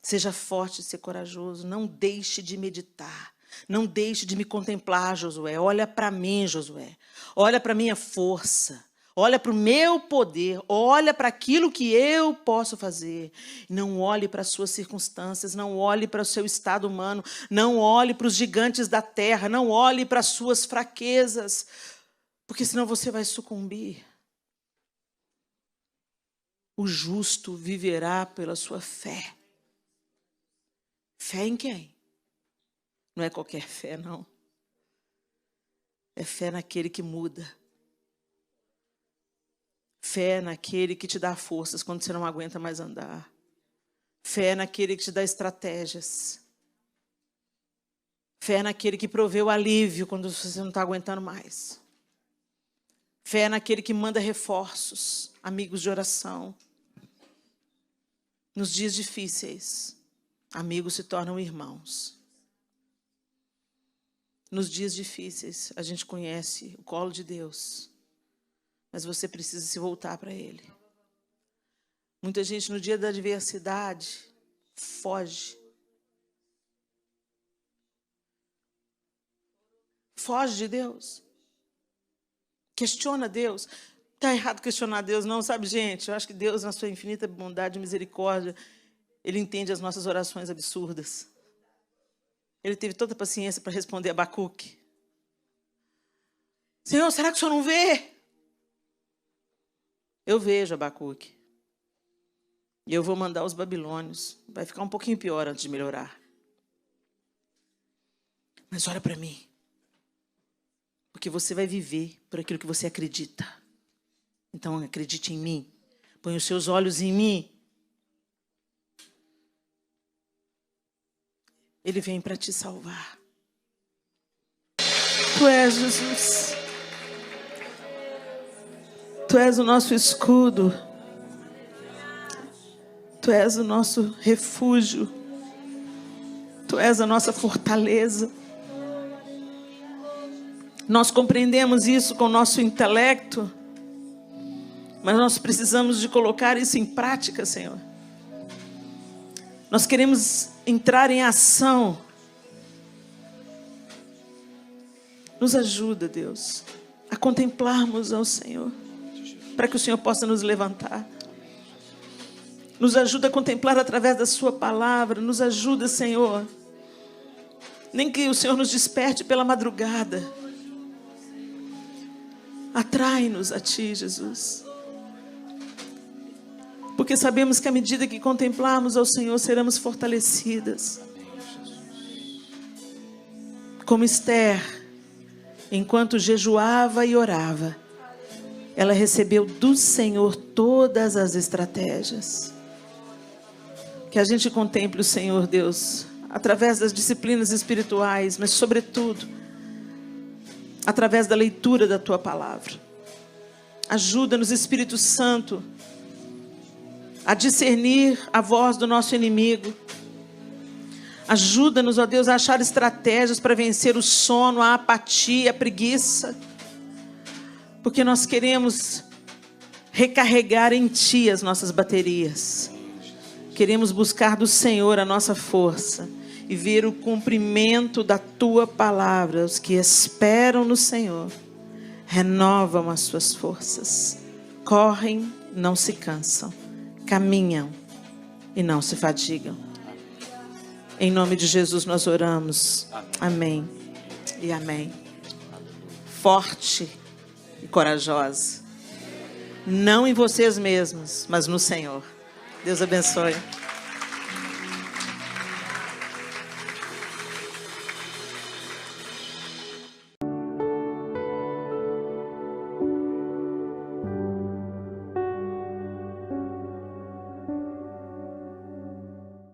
Seja forte e ser corajoso, não deixe de meditar. Não deixe de me contemplar, Josué. Olha para mim, Josué. Olha para a minha força. Olha para o meu poder. Olha para aquilo que eu posso fazer. Não olhe para as suas circunstâncias. Não olhe para o seu estado humano. Não olhe para os gigantes da terra. Não olhe para as suas fraquezas. Porque senão você vai sucumbir. O justo viverá pela sua fé. Fé em quem? Não é qualquer fé, não. É fé naquele que muda. Fé naquele que te dá forças quando você não aguenta mais andar. Fé naquele que te dá estratégias. Fé naquele que provê o alívio quando você não está aguentando mais. Fé naquele que manda reforços, amigos de oração. Nos dias difíceis, amigos se tornam irmãos. Nos dias difíceis, a gente conhece o colo de Deus, mas você precisa se voltar para Ele. Muita gente, no dia da adversidade, foge. Foge de Deus. Questiona Deus. Está errado questionar Deus, não, sabe, gente? Eu acho que Deus, na sua infinita bondade e misericórdia, Ele entende as nossas orações absurdas. Ele teve toda a paciência para responder a Abacuque. Senhor, será que o Senhor não vê? Eu vejo, Abacuque. E eu vou mandar os babilônios. Vai ficar um pouquinho pior antes de melhorar. Mas olha para mim. Porque você vai viver por aquilo que você acredita. Então acredite em mim. Põe os seus olhos em mim. Ele vem para te salvar. Tu és Jesus. Tu és o nosso escudo. Tu és o nosso refúgio. Tu és a nossa fortaleza. Nós compreendemos isso com o nosso intelecto, mas nós precisamos de colocar isso em prática, Senhor. Nós queremos entrar em ação. Nos ajuda, Deus, a contemplarmos ao Senhor, para que o Senhor possa nos levantar. Nos ajuda a contemplar através da sua palavra. Nos ajuda, Senhor. Nem que o Senhor nos desperte pela madrugada. Atrai-nos a Ti, Jesus. Porque sabemos que à medida que contemplarmos ao Senhor, seremos fortalecidas. Como Esther, enquanto jejuava e orava, ela recebeu do Senhor todas as estratégias. Que a gente contemple o Senhor, Deus, através das disciplinas espirituais, mas sobretudo através da leitura da Tua palavra. Ajuda-nos, Espírito Santo, a discernir a voz do nosso inimigo. Ajuda-nos, ó Deus, a achar estratégias para vencer o sono, a apatia, a preguiça. Porque nós queremos recarregar em Ti as nossas baterias. Queremos buscar do Senhor a nossa força e ver o cumprimento da Tua palavra. Os que esperam no Senhor renovam as suas forças. Correm, não se cansam. Caminham e não se fadigam. Em nome de Jesus nós oramos. Amém e amém. Forte e corajosa. Não em vocês mesmos, mas no Senhor. Deus abençoe.